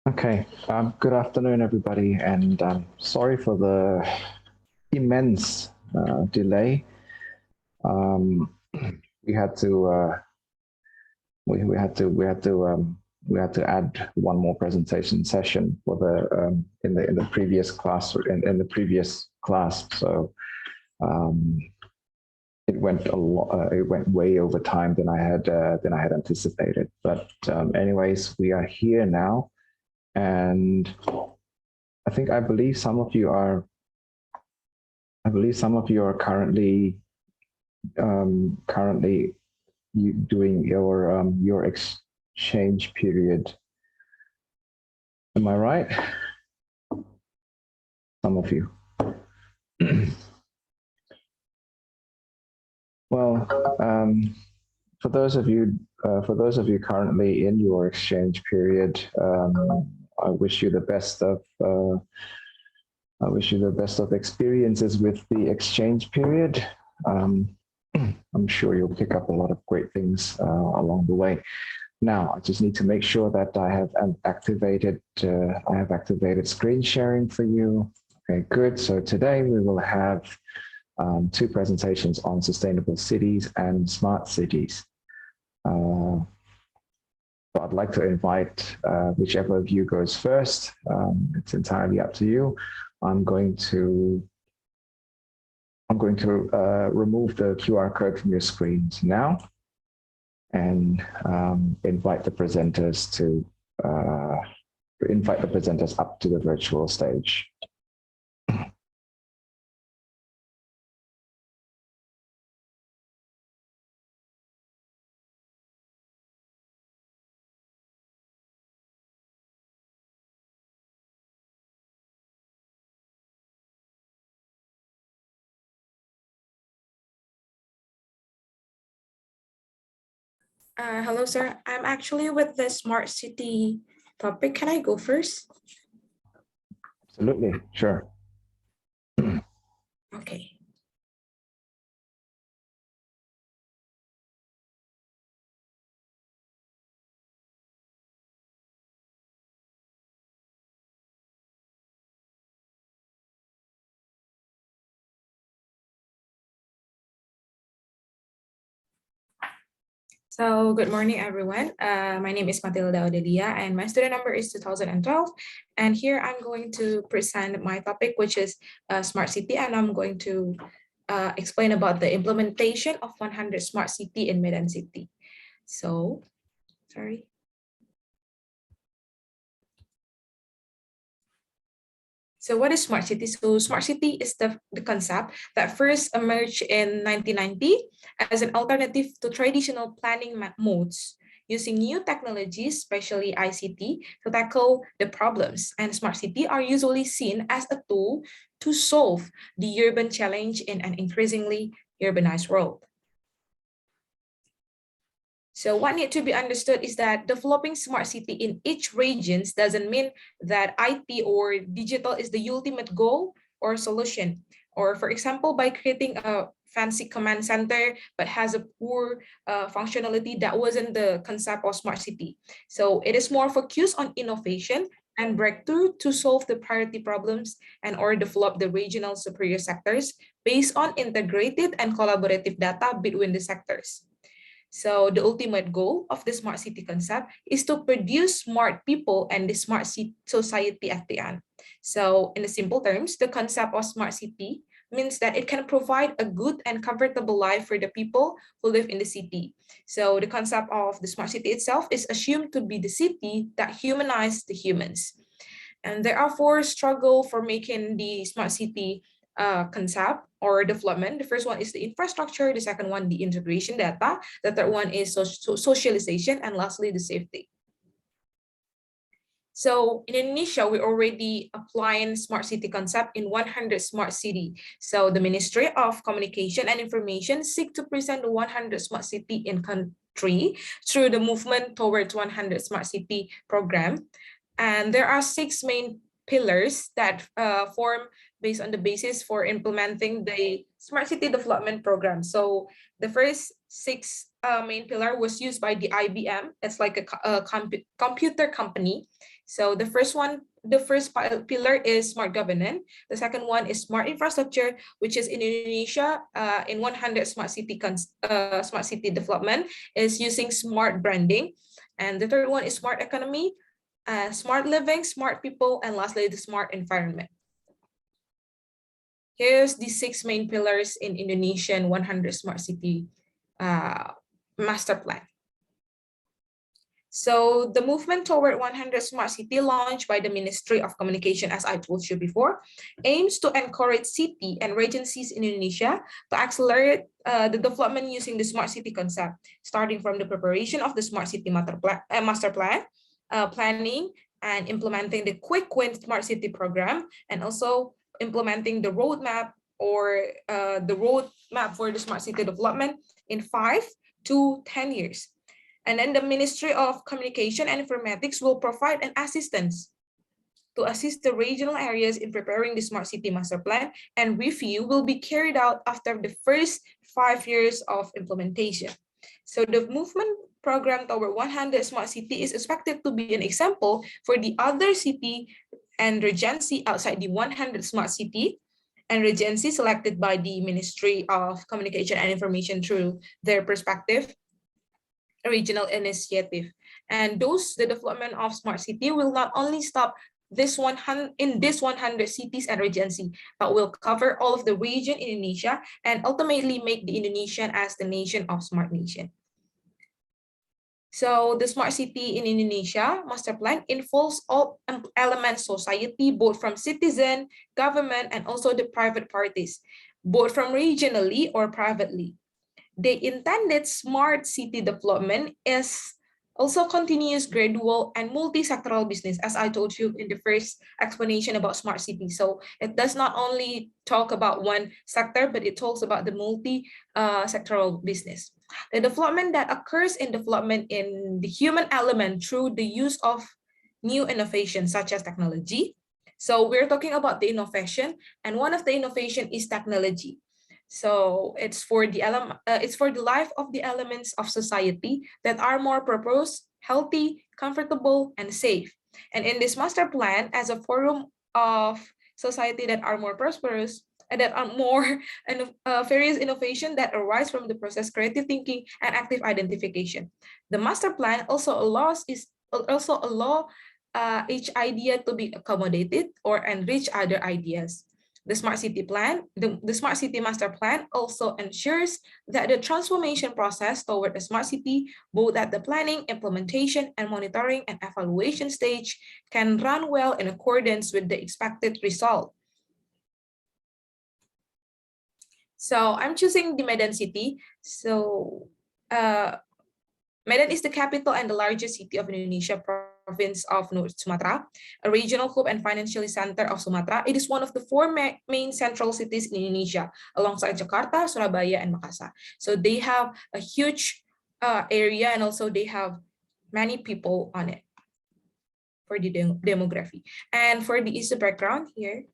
Okay, good afternoon, everybody, and sorry for the immense delay. Um, we had to we had to we had to add one more presentation session for the in the previous class in the previous class. So um, it went a lot. It went way over time than I had anticipated. But anyways, we are here now, and I believe some of you are currently doing your exchange period. Am I right? Some of you. Well, for those of you currently in your exchange period, I wish you the best of experiences with the exchange period. I'm sure you'll pick up a lot of great things along the way. Now, I just need to make sure that I have activated screen sharing for you. Okay, good. So today we will have two presentations on sustainable cities and smart cities. So I'd like to invite whichever of you goes first. It's entirely up to you. I'm going to remove the QR code from your screens now and invite the presenters up to the virtual stage. Hello, sir. I'm actually with the smart city topic. Can I go first? Absolutely, sure. Okay. So good morning, everyone. My name is Matilda Odelia, and my student number is 2012. And here I'm going to present my topic, which is smart city, and I'm going to explain about the implementation of 100 smart city in Medan City. So, sorry. So what is smart city? So smart city is the concept that first emerged in 1990 as an alternative to traditional planning modes, using new technologies, especially ICT, to tackle the problems. And smart city are usually seen as a tool to solve the urban challenge in an increasingly urbanized world. So what needs to be understood is that developing smart city in each region doesn't mean that IT or digital is the ultimate goal or solution. Or for example, by creating a fancy command center but has a poor functionality, that wasn't the concept of smart city. So it is more focused on innovation and breakthrough to solve the priority problems and or develop the regional superior sectors based on integrated and collaborative data between the sectors. So the ultimate goal of the smart city concept is to produce smart people and the smart society at the end. So in the simple terms, the concept of smart city means that it can provide a good and comfortable life for the people who live in the city. So the concept of the smart city itself is assumed to be the city that humanizes the humans. And there are four struggle for making the smart city concept or development. The first one is the infrastructure, the second one, the integration data, the third one is socialization, and lastly, the safety. So in Indonesia, we're already applying smart city concept in 100 smart city. So the Ministry of Communication and Information seek to present the 100 smart city in country through the movement towards 100 smart city program. And there are 6 main pillars that form based on the basis for implementing the smart city development program. So the first 6 main pillar was used by the IBM. It's like a computer company. So the first pillar is smart governance. The second one is smart infrastructure, which is in Indonesia, in 100 smart city development is using smart branding. And the third one is smart economy, smart living, smart people, and lastly, the smart environment. Here's the 6 main pillars in Indonesian 100 smart city master plan. So the movement toward 100 smart city launched by the Ministry of Communication, as I told you before, aims to encourage city and regencies in Indonesia to accelerate the development using the smart city concept, starting from the preparation of the smart city master plan, planning and implementing the quick win smart city program, and also implementing the roadmap or the roadmap for the smart city development in 5 to 10 years. And then the Ministry of Communication and Informatics will provide an assistance to assist the regional areas in preparing the Smart City Master Plan, and review will be carried out after the first 5 years of implementation. So the movement program toward 100 Smart City is expected to be an example for the other city and regency outside the 100 Smart City and regency selected by the Ministry of Communication and Information through their perspective regional initiative. And the development of smart city will not only stop this 100 cities and regency, but will cover all of the region in Indonesia and ultimately make the Indonesian as the nation of smart nation. So the smart city in Indonesia master plan involves all elements society, both from citizen, government, and also the private parties, both from regionally or privately. The intended smart city development is also continuous, gradual, and multi-sectoral business, as I told you in the first explanation about smart city. So it does not only talk about one sector, but it talks about the multi-sectoral business. The development that occurs in development in the human element through the use of new innovations such as technology. So we're talking about the innovation, and one of the innovation is technology. So it's for the life of the elements of society that are more purpose, healthy, comfortable, and safe. And in this master plan, as a forum of society that are more prosperous and that are more various innovation that arise from the process creative thinking and active identification. The master plan also allow each idea to be accommodated or enrich other ideas. The Smart City Plan, the Smart City Master Plan also ensures that the transformation process toward a smart city, both at the planning, implementation, and monitoring and evaluation stage, can run well in accordance with the expected result. So I'm choosing the Medan city. So Medan is the capital and the largest city of Indonesia, province of North Sumatra, a regional hub and financial center of Sumatra. It is one of the 4 main central cities in Indonesia, alongside Jakarta, Surabaya, and Makassar. So they have a huge area, and also they have many people on it for the demography. And for the background here.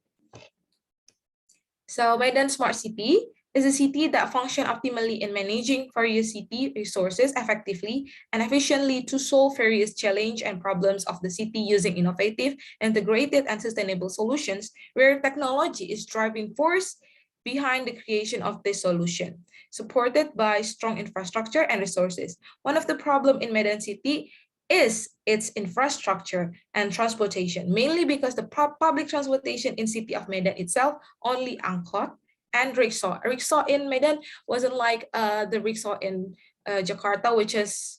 So Medan Smart City is a city that functions optimally in managing various city resources effectively and efficiently to solve various challenges and problems of the city using innovative, integrated, and sustainable solutions, where technology is driving force behind the creation of this solution, supported by strong infrastructure and resources. One of the problems in Medan City is its infrastructure and transportation, mainly because the public transportation in city of Medan itself only angkot and rickshaw. A rickshaw in Medan wasn't like the rickshaw in Jakarta, which is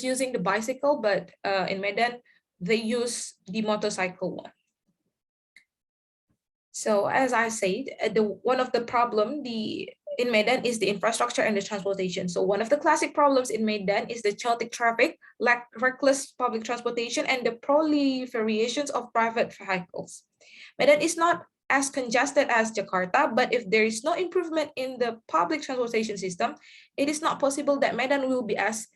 using the bicycle, but in Medan they use the motorcycle one. So as I said, one of the problem in Medan is the infrastructure and the transportation. So one of the classic problems in Medan is the chaotic traffic, reckless public transportation, and the proliferations of private vehicles. Medan is not as congested as Jakarta, but if there is no improvement in the public transportation system, it is not possible that Medan will be as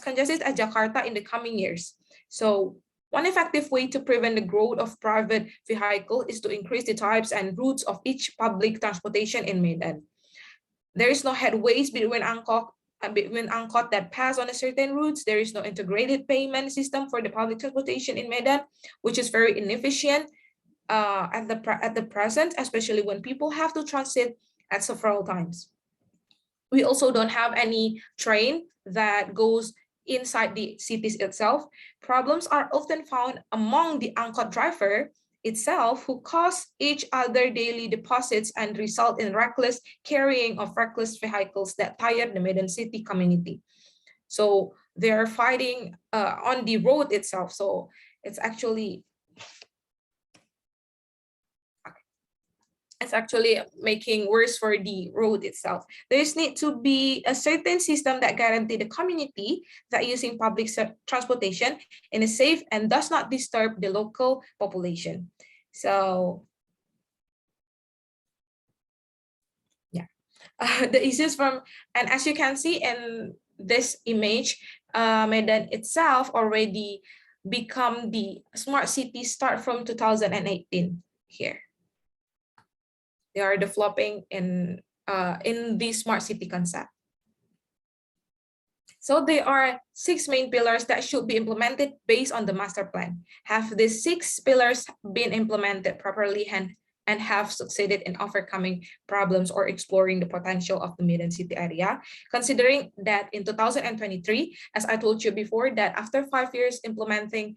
congested as Jakarta in the coming years. So one effective way to prevent the growth of private vehicle is to increase the types and routes of each public transportation in Medan. There is no headways between angkot that pass on a certain routes. There is no integrated payment system for the public transportation in Medan, which is very inefficient at the present, especially when people have to transit at several times. We also don't have any train that goes inside the cities itself. Problems are often found among the angkot driver itself, who cause each other daily deposits and result in reckless carrying of reckless vehicles that tire the Medan city community. So they're fighting on the road itself. So it's actually making worse for the road itself. There's need to be a certain system that guarantee the community that using public transportation in a safe and does not disturb the local population. So yeah, the issues and as you can see in this image, Medan itself already become the smart city start from 2018 here. They are developing in the smart city concept. So there are 6 main pillars that should be implemented based on the master plan. Have these 6 pillars been implemented properly and have succeeded in overcoming problems or exploring the potential of the Medan city area? Considering that in 2023, as I told you before, that after 5 years implementing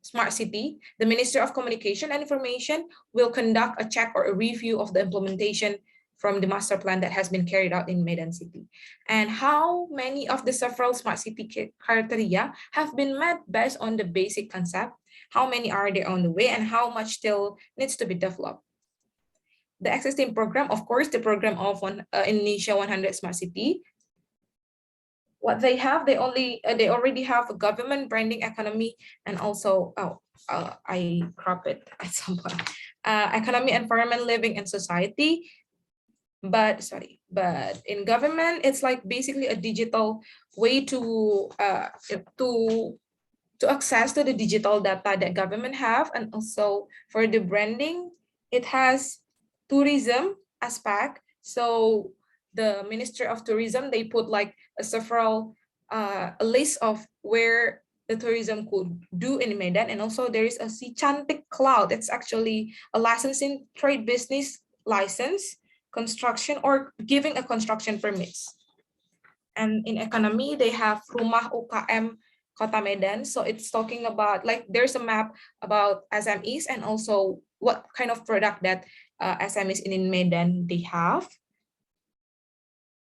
Smart City, the Ministry of Communication and Information will conduct a check or a review of the implementation from the master plan that has been carried out in Medan City. And how many of the several Smart City criteria have been met based on the basic concept? How many are there on the way, and how much still needs to be developed? The existing program, of course, the program of Indonesia 100 Smart City. What they have, they already have a government branding economy, and also I crop it at some point. Economy, environment, living, and society. But in government, it's like basically a digital way to access to the digital data that government have. And also for the branding, it has tourism aspect. So the Ministry of Tourism, they put like a list of where the tourism could do in Medan. And also there is a Si Cantik Cloud. It's actually a licensing trade business license, construction, or giving a construction permits. And in economy, they have Rumah UKM Kota Medan. So it's talking about, like, there's a map about SMEs and also what kind of product that SMEs in Medan they have.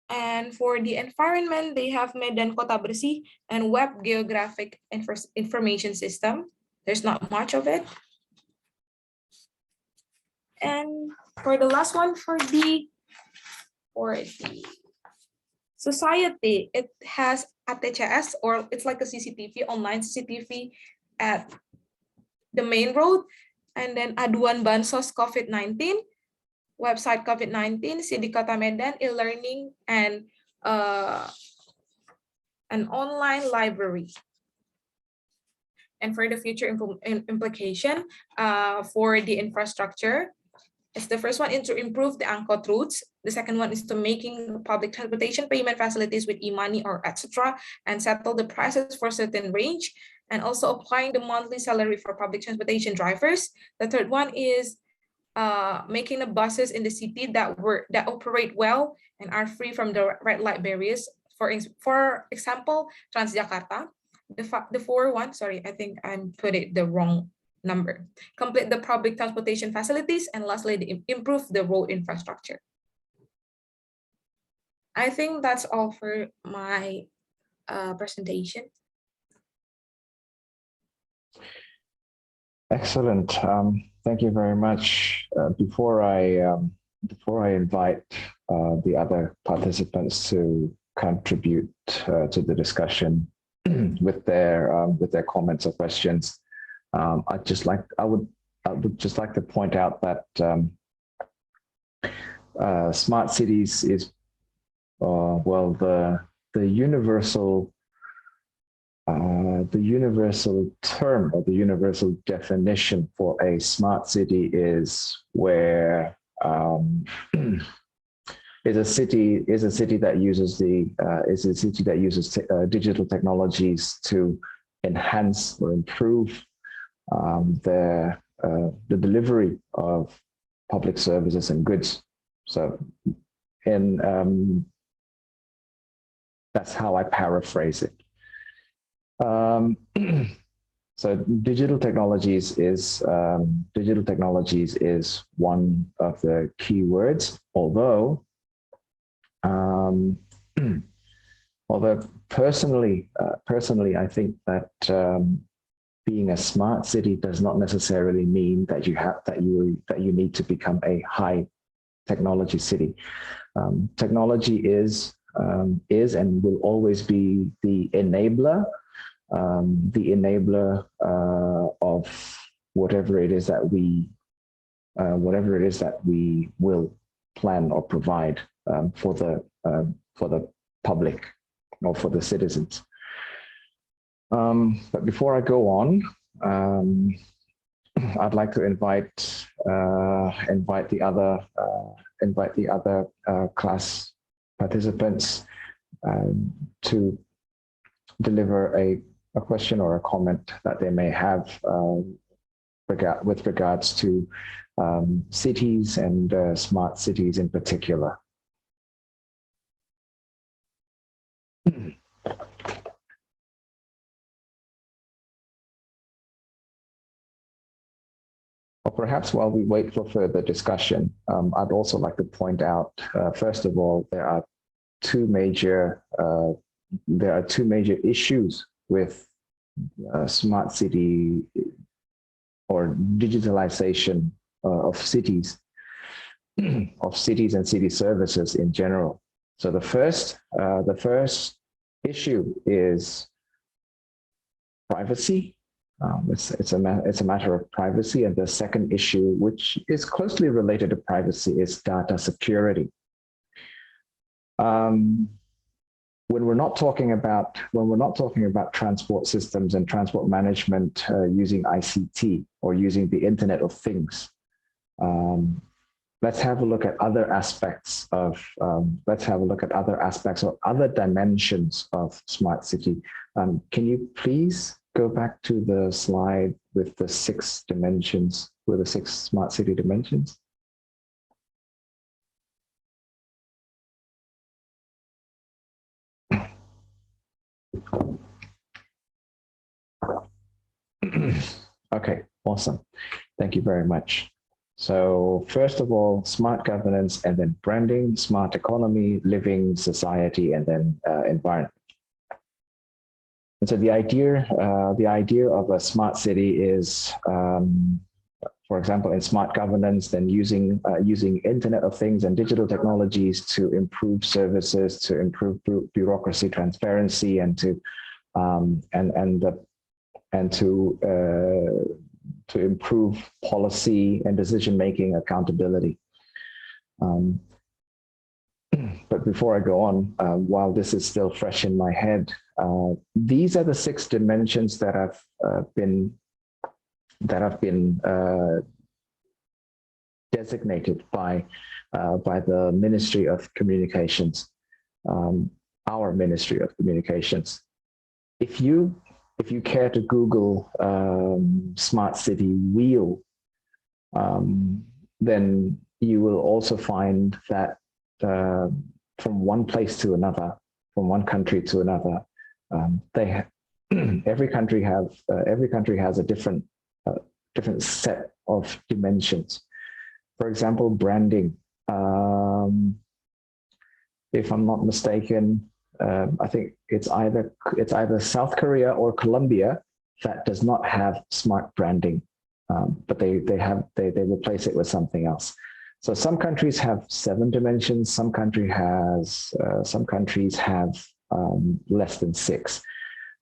And for the environment, they have Medan Kota Bersih and Web Geographic Information System. There's not much of it. And for the last one, for the society, it has ATCS, or it's like a CCTV, online CCTV at the main road, and then Aduan Bansos COVID-19, website COVID-19, Sidik Kota Medan, e-learning, and an online library. And for the future implication for the infrastructure, it's the first one is to improve the angkot routes. The second one is to making public transportation payment facilities with e-money or etc. and settle the prices for certain range, and also applying the monthly salary for public transportation drivers. The third one is making the buses in the city that operate well and are free from the red light barriers. For example, Transjakarta. The fourth one, sorry, I think I put it the wrong number. Complete the public transportation facilities, and lastly, improve the road infrastructure. I think that's all for my presentation. Excellent. Thank you very much. Before I invite the other participants to contribute to the discussion with their comments or questions, I would just like to point out that smart cities is well the universal term, or the universal definition for a smart city is where is a city that uses digital technologies to enhance or improve the delivery of public services and goods. So, that's how I paraphrase it. So digital technologies is one of the key words, although personally, I think that being a smart city does not necessarily mean that you need to become a high technology city. Technology is and will always be the enabler of whatever it is that we will plan or provide for the public or for the citizens. But before I go on, I'd like to invite the other class participants to deliver a question or a comment that they may have with regards to cities and smart cities in particular. Or perhaps while we wait for further discussion, I'd also like to point out, first of all, there are two major issues with smart city or digitalization of cities and city services in general. So the first issue is privacy. It's a matter of privacy, and the second issue, which is closely related to privacy, is data security. When we're not talking about transport systems and transport management using ICT or using the Internet of Things, let's have a look at other aspects of other dimensions of smart city. Can you please go back to the slide with the 6 dimensions, with the 6 smart city dimensions? Okay, awesome. Thank you very much. So first of all, smart governance, and then branding, smart economy, living, society, and then environment. And so the idea of a smart city is, for example, in smart governance, then using Internet of Things and digital technologies to improve services, to improve bureaucracy transparency, and to improve policy and decision-making accountability. But before I go on, while this is still fresh in my head, these are the 6 dimensions that have been designated by the Ministry of Communications, our Ministry of Communications. If you care to Google smart city wheel, then you will also find that from one place to another, from one country to another, every country has a different set of dimensions. For example, branding. If I'm not mistaken, I think it's either South Korea or Colombia that does not have smart branding, but they replace it with something else. So some countries have 7 dimensions. Some countries have less than 6.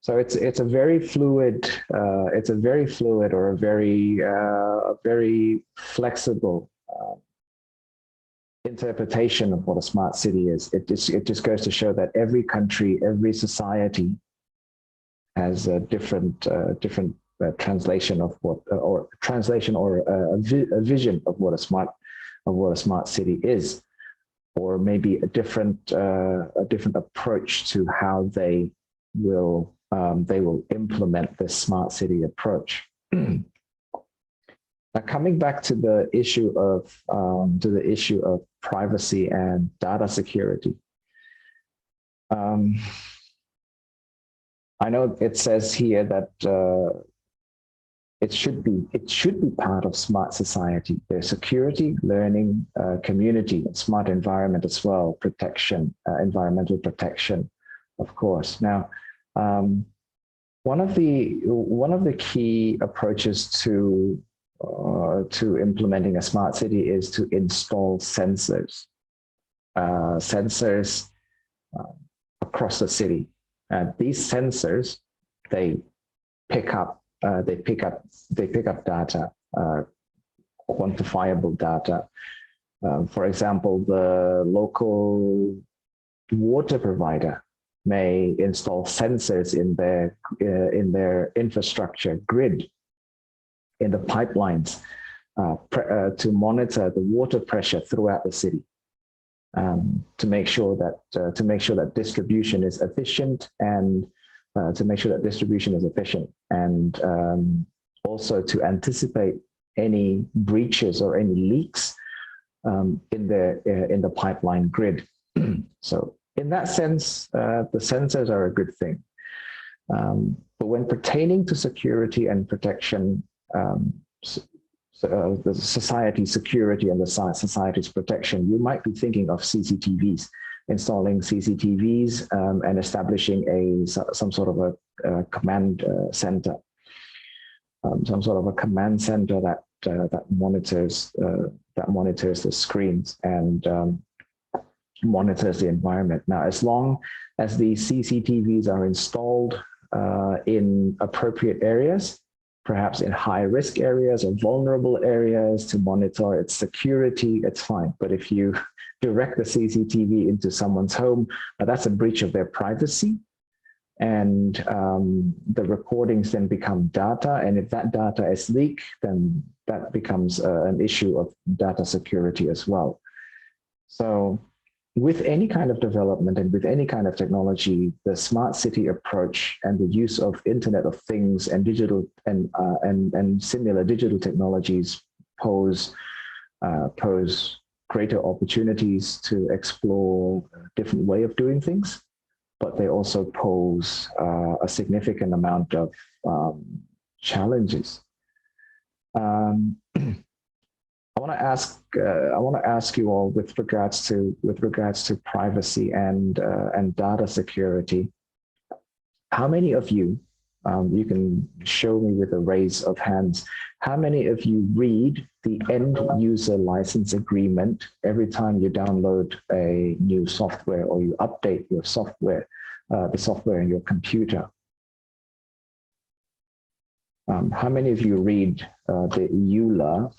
So it's a very fluid or a very flexible interpretation of what a smart city is. It just goes to show that every country, every society has a different translation of what or a vision of what a smart city is. or maybe a different approach to how they will implement this smart city approach. Now, coming back to the issue of privacy and data security. I know it says here that it should be part of smart society. There's security, learning, community, smart environment as well, protection, environmental protection, of course. Now, one of the key approaches to implementing a smart city is to install sensors. Sensors across the city. These sensors, they pick up data, quantifiable data. For example, the local water provider may install sensors in their infrastructure grid, in the pipelines, to monitor the water pressure throughout the city, to make sure that distribution is efficient, and also to anticipate any breaches or any leaks in the pipeline grid. So in that sense, the sensors are a good thing. But when pertaining to security and protection, the society's security and the society's protection, you might be thinking of CCTVs, installing CCTVs and establishing some sort of a command center, that monitors the screens and monitors the environment. Now, as long as these CCTVs are installed in appropriate areas, perhaps in high-risk areas or vulnerable areas to monitor its security, it's fine. But if you direct the CCTV into someone's home, that's a breach of their privacy. And the recordings then become data. And if that data is leaked, then that becomes an issue of data security as well. So with any kind of development and with any kind of technology, the smart city approach and the use of Internet of Things and digital and similar digital technologies pose greater opportunities to explore a different way of doing things, but they also pose a significant amount of challenges. I want to ask you all with regards to privacy and data security. How many of you, you can show me with a raise of hands, how many of you read the end user license agreement every time you download a new software or you update your software, the software in your computer? How many of you read the EULA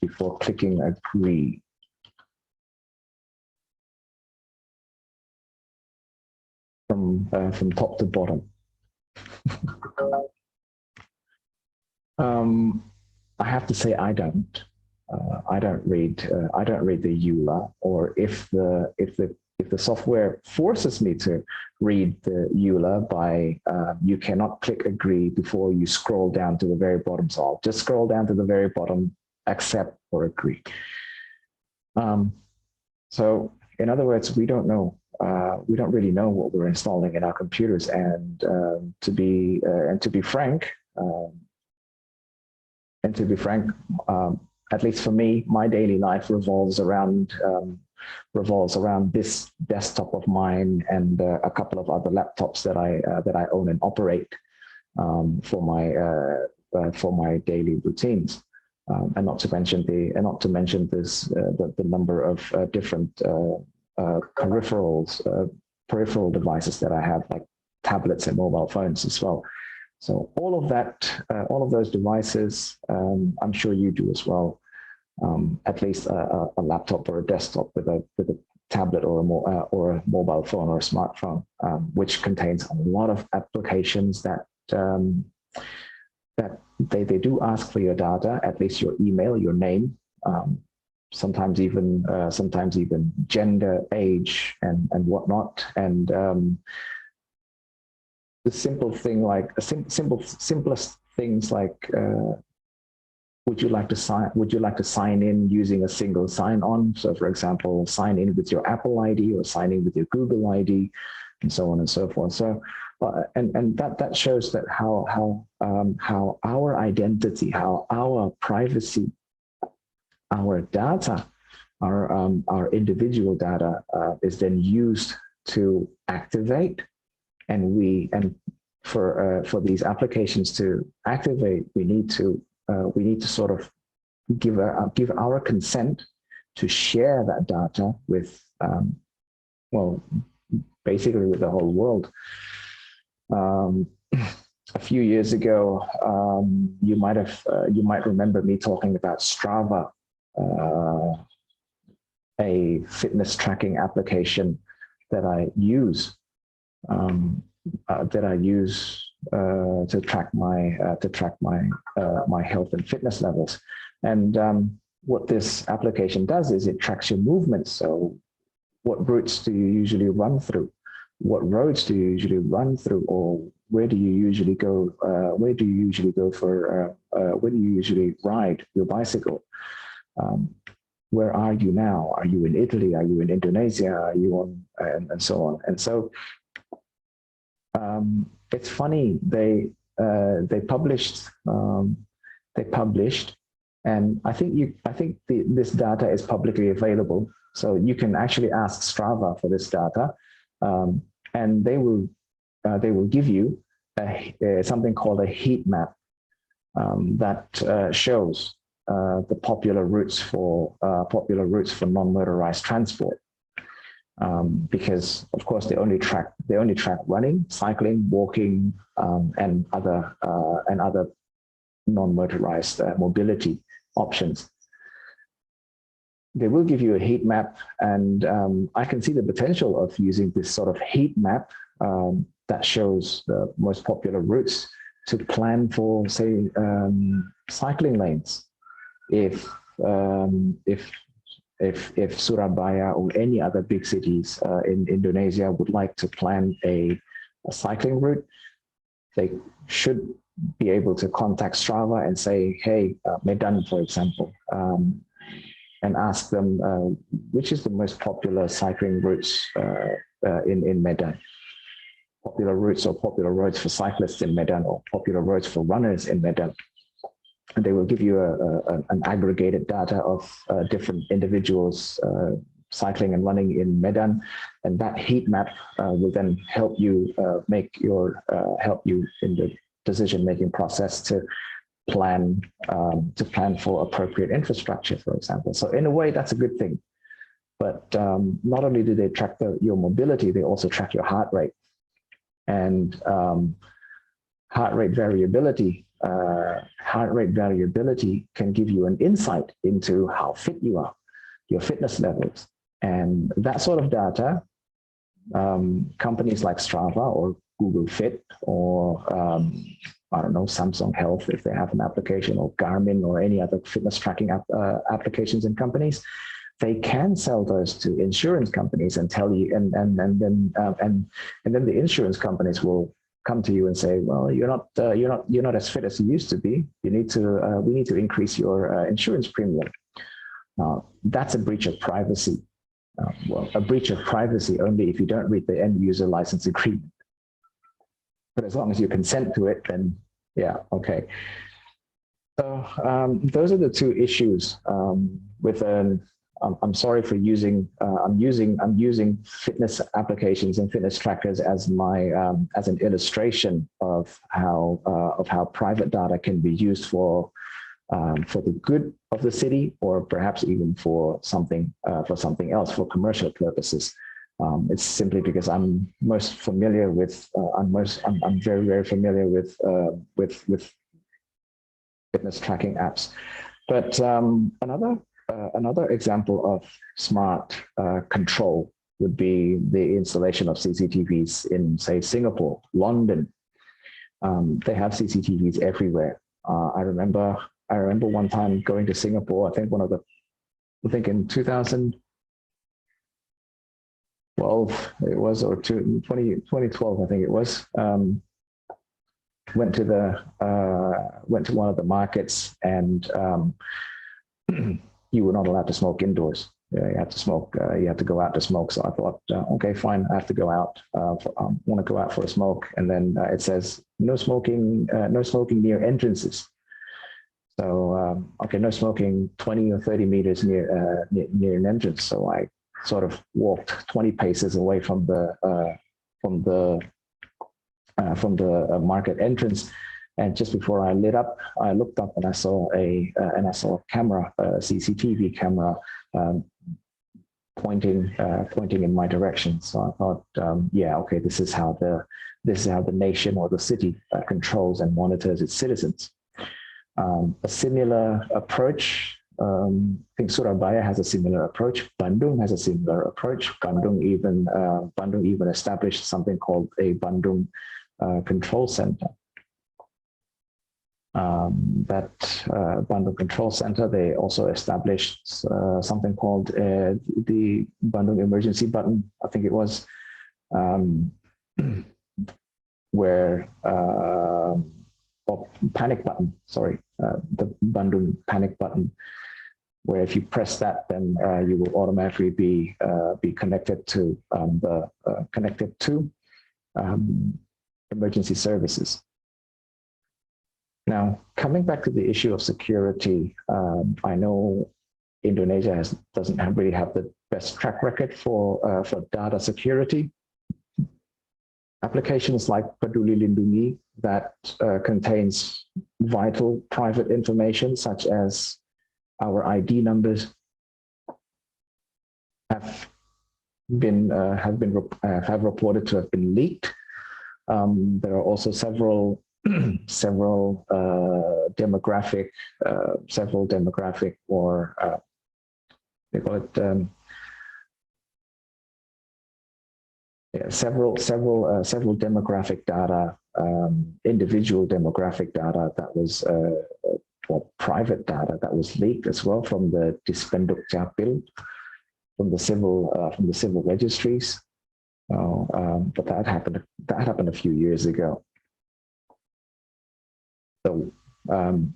before clicking agree? From top to bottom. I have to say I don't. I don't read the EULA, or if the software forces me to read the EULA by you cannot click agree before you scroll down to the very bottom. So I'll just scroll down to the very bottom, accept or agree. So in other words, we don't know. We don't really know what we're installing in our computers, and to be frank, at least for me, my daily life revolves around this desktop of mine and a couple of other laptops that I own and operate for my daily routines, and not to mention the number of different peripheral devices that I have, like tablets and mobile phones as well. So all of those devices, I'm sure you do as well. At least a laptop or a desktop with a tablet or a mobile phone or a smartphone, which contains a lot of applications that they do ask for your data, at least your email, your name, sometimes even gender, age, and whatnot. And the simple thing like simplest things like would you like to sign in using a single sign-on? So, for example, sign in with your Apple ID or sign in with your Google ID, and so on and so forth. So, and that shows that how our identity, how our privacy, our data, our individual data is then used to activate, and for these applications to activate, we need to sort of give our consent to share that data with, well, basically with the whole world. A few years ago, you might remember me talking about Strava, a fitness tracking application that I use to track my health and fitness levels. And what this application does is it tracks your movements. So what routes do you usually run through? What roads do you usually run through? Or where do you usually go? Where do you usually ride your bicycle? Where are you now? Are you in Italy? Are you in Indonesia? Are you on, and so on? And so it's funny, they published, and I think this data is publicly available. So you can actually ask Strava for this data, and they will give you something called a heat map that shows the popular routes for non-motorized transport. Because of course they only track running, cycling, walking, and other non-motorized mobility options. They will give you a heat map, and I can see the potential of using this sort of heat map that shows the most popular routes to plan for, say, cycling lanes. If Surabaya or any other big cities in Indonesia would like to plan a cycling route, they should be able to contact Strava and say, hey, Medan, for example, and ask them which is the most popular cycling routes in Medan. Popular routes or popular roads for cyclists in Medan, or popular roads for runners in Medan. And they will give you an aggregated data of different individuals cycling and running in Medan, and that heat map will then help you help you in the decision-making process to plan for appropriate infrastructure, for example. So in a way, that's a good thing. But not only do they track your mobility, they also track your heart rate, and heart rate variability. Heart rate variability can give you an insight into how fit you are, your fitness levels. And that sort of data, companies like Strava or Google Fit or, I don't know, Samsung Health, if they have an application, or Garmin or any other fitness tracking applications and companies, they can sell those to insurance companies and tell you, and then the insurance companies will come to you and say, well, you're not as fit as you used to be. We need to increase your insurance premium. That's a breach of privacy. Well, a breach of privacy only if you don't read the end user license agreement. But as long as you consent to it, then yeah, okay. So those are the two issues with an. I'm sorry for using. I'm using fitness applications and fitness trackers as my as an illustration of how private data can be used for the good of the city, or perhaps even for something else, for commercial purposes. It's simply because I'm most familiar with. I'm very familiar with fitness tracking apps, but another example of smart control would be the installation of CCTVs in, say, Singapore, London. They have CCTVs everywhere. I remember one time going to Singapore. I think one of the I think in 2012 it was, or 2012 I think it was. Went to one of the markets, and you were not allowed to smoke indoors. You had to smoke. You had to go out to smoke. So I thought, okay, fine. I have to go out. Want to go out for a smoke, and then it says no smoking. No smoking near entrances. So okay, no smoking 20 or 30 meters near an entrance. So I sort of walked 20 paces away from the market entrance, and just before I looked up and I saw a camera, a CCTV camera, pointing in my direction. So I thought, yeah, okay, this is how the nation or the city controls and monitors its citizens. A similar approach. I think Surabaya has a similar approach. Bandung has a similar approach. Bandung even established something called a Bandung Control Center. Bandung Control Center, they also established something called the Bandung Emergency Button, I think it was, where panic button, sorry, the Bandung panic button, where if you press that, then you will automatically be connected to emergency services. Now, coming back to the issue of security, I know Indonesia doesn't really have the best track record for data security. Applications like Peduli Lindungi that contains vital private information, such as our ID numbers, have reported to have been leaked. There are also several demographic or they call it several demographic data, individual demographic data that was or private data that was leaked as well from the Dispenduk Capil, from the civil registries. But that happened a few years ago. So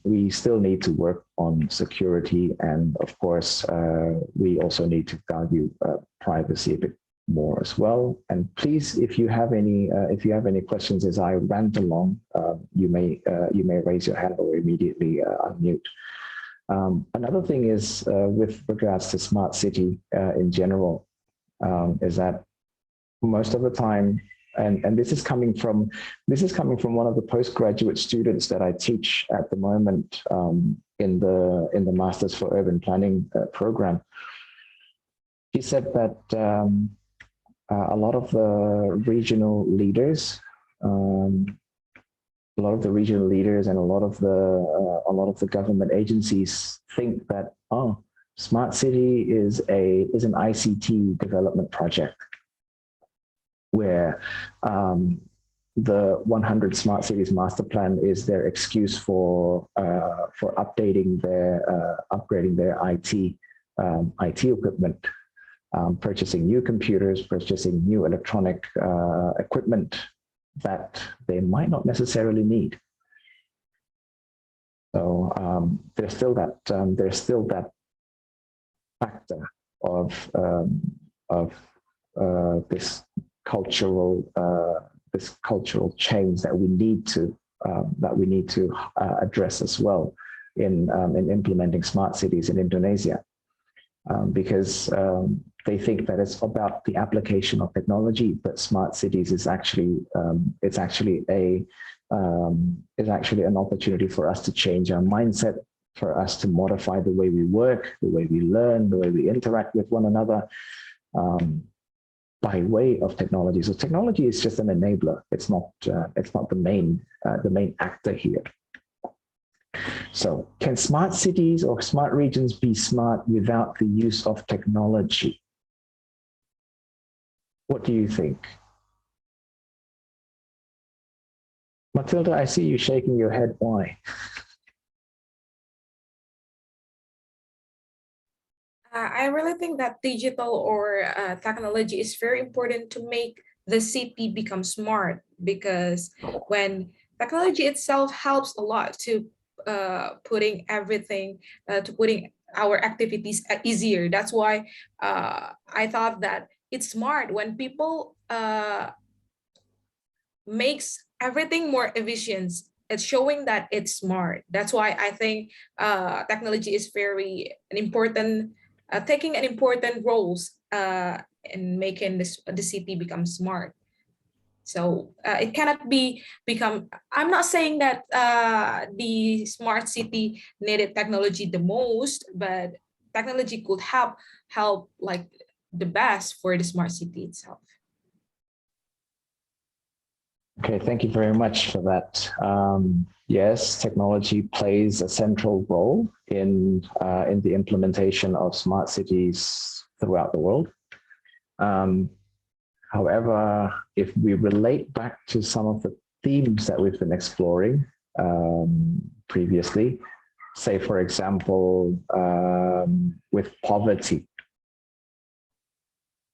we still need to work on security, and of course, we also need to value privacy a bit more as well. And please, if you have any questions as I rant along, you may raise your hand or immediately unmute. Another thing is with regards to smart city in general, is that most of the time, and this is coming from one of the postgraduate students that I teach at the moment in the Masters for Urban Planning program. He said that a lot of the regional leaders, and a lot of the government agencies think that smart city is an ICT development project, where the 100 Smart Cities Master Plan is their excuse for updating upgrading their IT equipment, purchasing new computers, purchasing new electronic equipment that they might not necessarily need. So there's still that factor of this cultural change that we need to address as well in implementing smart cities in Indonesia, because they think that it's about the application of technology, but smart cities is actually an opportunity for us to change our mindset, for us to modify the way we work, the way we learn, the way we interact with one another, by way of technology. So technology is just an enabler. It's not the main actor here. So can smart cities or smart regions be smart without the use of technology? What do you think? Matilda, I see you shaking your head. Why? I really think that digital or technology is very important to make the city become smart, because when technology itself helps a lot to putting our activities easier. That's why I thought that it's smart when people makes everything more efficient. It's showing that it's smart. That's why I think technology is very an important, taking an important roles in making the city become smart. So it cannot be become. I'm not saying that the smart city needed technology the most, but technology could help like the best for the smart city itself. Okay, thank you very much for that. Yes, technology plays a central role in the implementation of smart cities throughout the world. However, if we relate back to some of the themes that we've been exploring previously, say, for example, with poverty,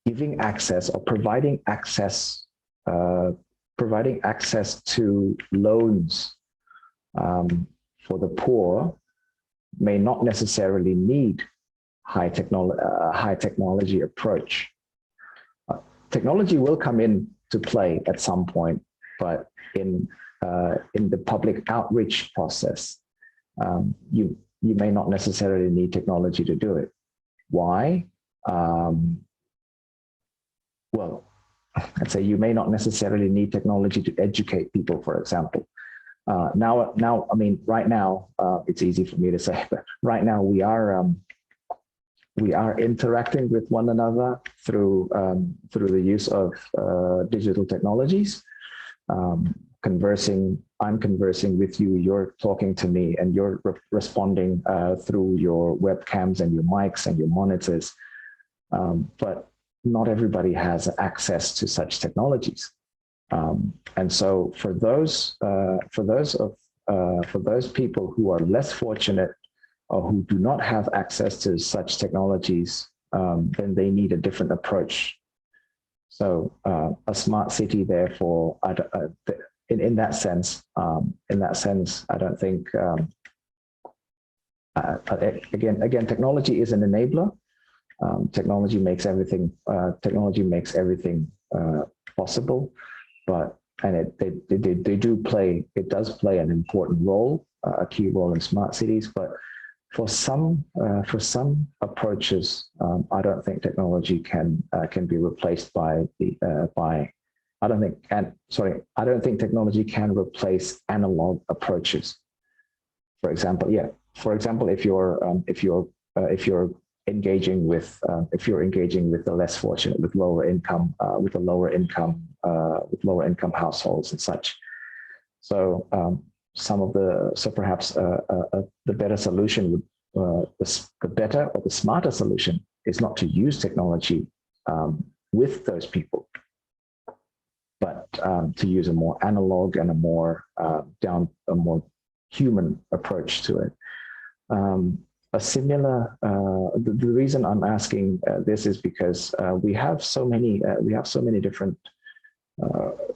giving access or providing access to loans for the poor may not necessarily need high technology approach. Technology will come into play at some point, but in the public outreach process, you may not necessarily need technology to do it. Why? Well, I'd say you may not necessarily need technology to educate people, for example. Now, I mean, right now, it's easy for me to say, but right now we are interacting with one another through the use of digital technologies. I'm conversing with you, you're talking to me, and you're responding through your webcams and your mics and your monitors. But not everybody has access to such technologies, and so for those people who are less fortunate or who do not have access to such technologies, then they need a different approach. So a smart city, therefore, in that sense, I don't think. Again, technology is an enabler. Technology makes everything possible, but it does play an important role, a key role in smart cities. But for some approaches, I don't think technology can be replaced by I don't think technology can replace analog approaches. For example, if you're engaging with the less fortunate, with lower income households and such. So perhaps the better solution would the smarter solution is not to use technology with those people, but to use a more analog and a more human approach to it. The reason I'm asking this is because we have so many different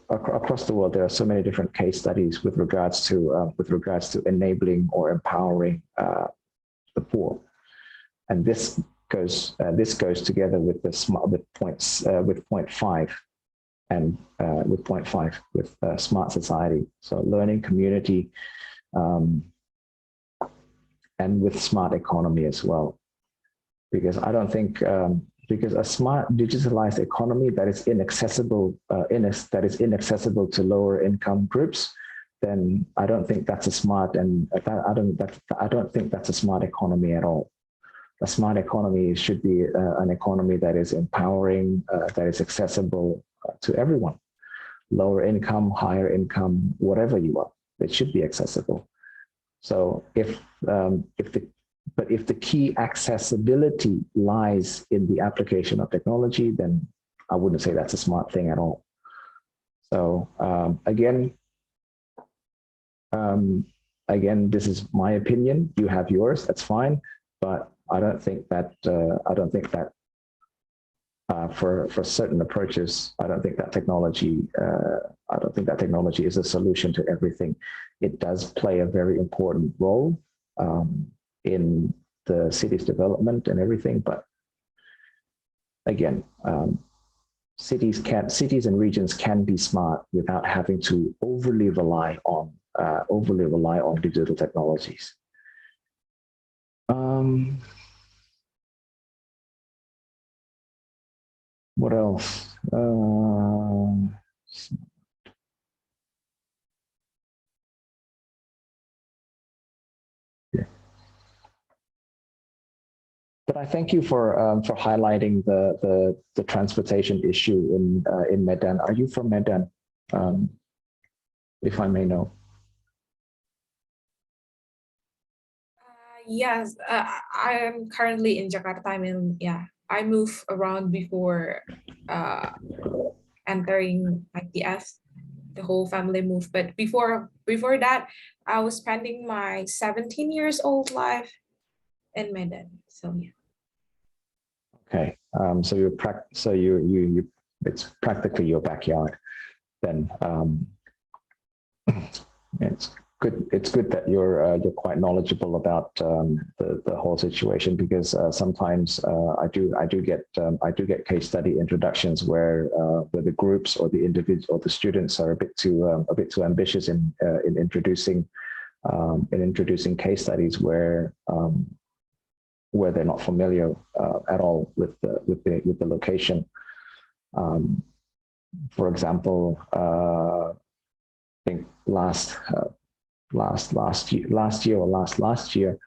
across the world. There are so many different case studies with regards to enabling or empowering the poor, and this goes together with point 5 and with point 5 with smart society. So learning, community. And with smart economy as well, because I don't think because a smart digitalized economy that is inaccessible to lower income groups, then I don't think that's a smart economy at all. A smart economy should be an economy that is empowering, that is accessible to everyone, lower income, higher income, whatever you are, it should be accessible. So if the key accessibility lies in the application of technology, then I wouldn't say that's a smart thing at all. So again, this is my opinion. You have yours, that's fine. But I don't think that for certain approaches, I don't think that technology is a solution to everything. It does play a very important role in the city's development and everything, but again, cities and regions can be smart without having to overly rely on digital technologies. What else? Yeah. But I thank you for highlighting the transportation issue in Medan. Are you from Medan? If I may know. Yes, I am currently in Jakarta. I mean, yeah, I moved around before entering ITS. The whole family moved, but before that, I was spending my 17 years old life in Medan. So yeah. Okay, so it's practically your backyard. Then it's good that you're quite knowledgeable about the whole situation, because sometimes I do get case study introductions where the groups or the individuals or the students are a bit too ambitious in introducing case studies where they're not familiar at all with the location. For example, I think last year,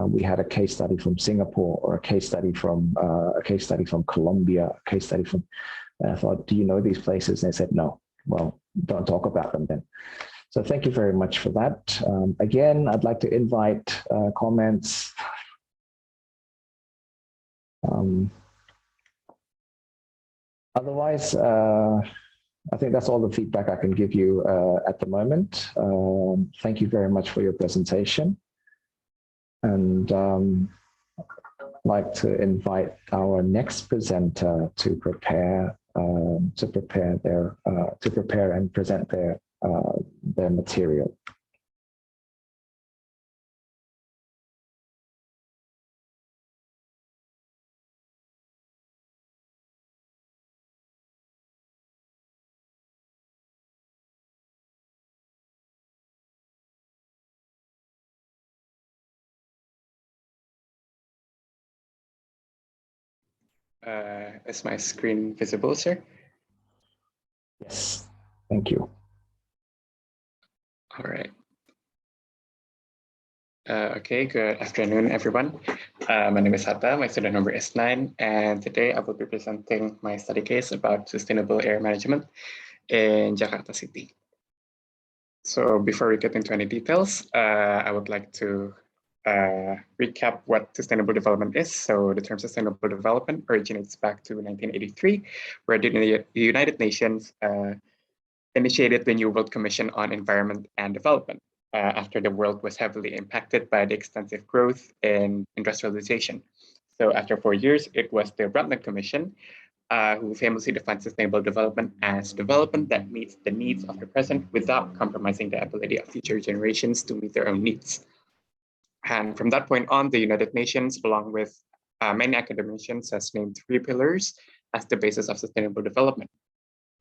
we had a case study from Singapore, or a case study from Colombia, a case study from. I thought, do you know these places? And they said, no. Well, don't talk about them then. So thank you very much for that. Again, I'd like to invite comments. Otherwise, I think that's all the feedback I can give you at the moment. Thank you very much for your presentation. And I'd like to invite our next presenter to prepare and present their material. Is my screen visible, sir? Yes, thank you. All right. Okay, good afternoon, everyone. My name is Hatta, my student number is 9, and today I will be presenting my study case about sustainable air management in Jakarta City. So before we get into any details, I would like to recap what sustainable development is. So the term sustainable development originates back to 1983, where the United Nations initiated the New World Commission on Environment and Development after the world was heavily impacted by the extensive growth in industrialization. So after 4 years, it was the Brundtland Commission who famously defined sustainable development as development that meets the needs of the present without compromising the ability of future generations to meet their own needs. And from that point on, the United Nations, along with many academicians, has named 3 pillars as the basis of sustainable development,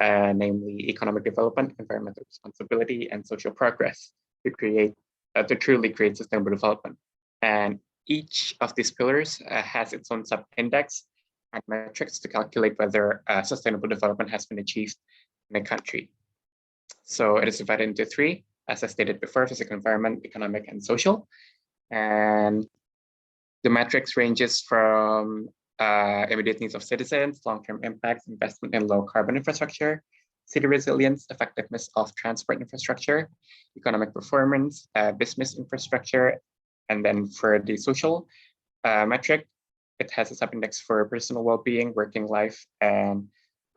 namely economic development, environmental responsibility, and social progress to truly create sustainable development. And each of these pillars has its own sub-index and metrics to calculate whether sustainable development has been achieved in a country. So it is divided into 3, as I stated before: physical, environment, economic, and social. And the metrics ranges from immediate needs of citizens, long-term impacts, investment in low-carbon infrastructure, city resilience, effectiveness of transport infrastructure, economic performance, business infrastructure, and then for the social metric, it has a sub-index for personal well-being, working life, and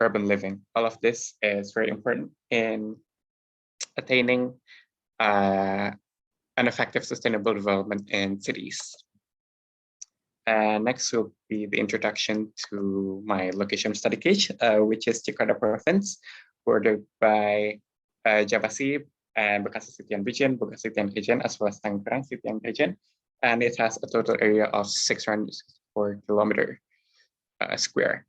urban living. All of this is very important in attaining an effective sustainable development in cities. Next will be the introduction to my location study case, which is Jakarta Province, bordered by Javasi and Bekasi City and Region, Bekasi City and Region, as well as Tangerang City and Region. And it has a total area of 604 kilometer square.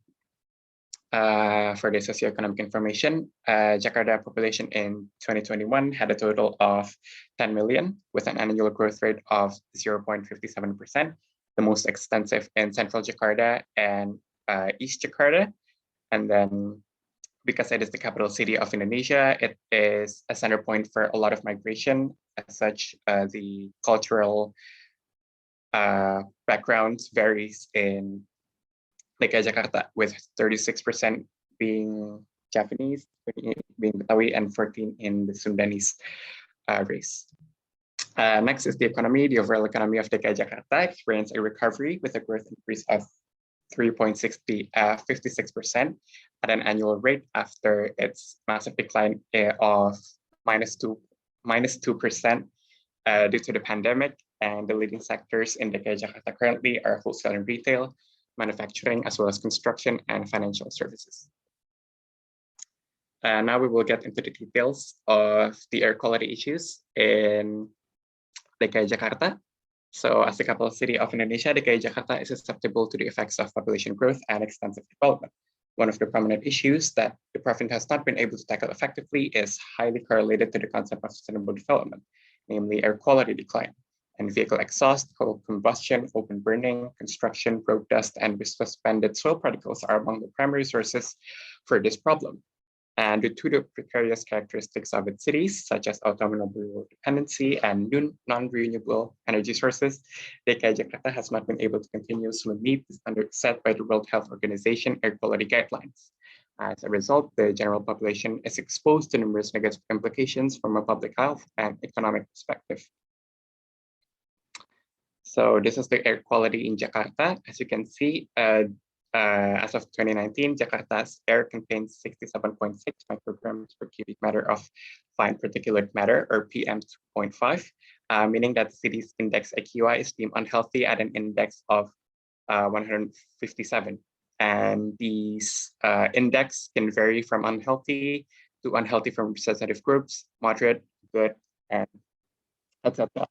For the socioeconomic information, Jakarta population in 2021 had a total of 10 million with an annual growth rate of 0.57%, the most extensive in Central Jakarta and East Jakarta. And then because it is the capital city of Indonesia, it is a center point for a lot of migration. As such, the cultural backgrounds varies in DKI Jakarta, with 36% being Japanese, being Betawi, and 14% in the Sundanese race. Next is the economy. The overall economy of DKI Jakarta experienced a recovery with a growth increase of 3.56% at an annual rate after its massive decline of minus 2% due to the pandemic. And the leading sectors in DKI Jakarta currently are wholesale and retail, manufacturing, as well as construction and financial services. Now we will get into the details of the air quality issues in DKI Jakarta. So as the capital city of Indonesia, DKI Jakarta is susceptible to the effects of population growth and extensive development. One of the prominent issues that the province has not been able to tackle effectively is highly correlated to the concept of sustainable development, namely air quality decline. And vehicle exhaust, coal combustion, open burning, construction, road dust, and suspended soil particles are among the primary sources for this problem. And due to the precarious characteristics of its cities, such as automobile dependency and non-renewable energy sources, DKI Jakarta has not been able to continuously meet the standards set by the World Health Organization air quality guidelines. As a result, the general population is exposed to numerous negative implications from a public health and economic perspective. So this is the air quality in Jakarta. As you can see, as of 2019, Jakarta's air contains 67.6 micrograms per cubic meter of fine particulate matter, or PM2.5, meaning that the city's index AQI is deemed unhealthy at an index of 157. And these index can vary from unhealthy to unhealthy from sensitive groups, moderate, good, and etc.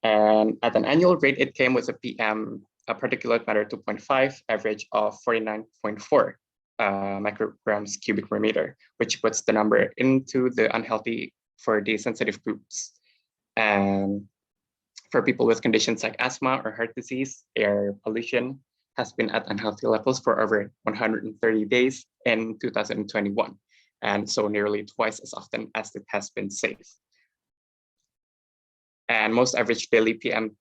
And at an annual rate, it came with a particulate matter 2.5 average of 49.4 micrograms cubic per meter, which puts the number into the unhealthy for the sensitive groups. And for people with conditions like asthma or heart disease, air pollution has been at unhealthy levels for over 130 days in 2021, and so nearly twice as often as it has been safe. And most average daily PM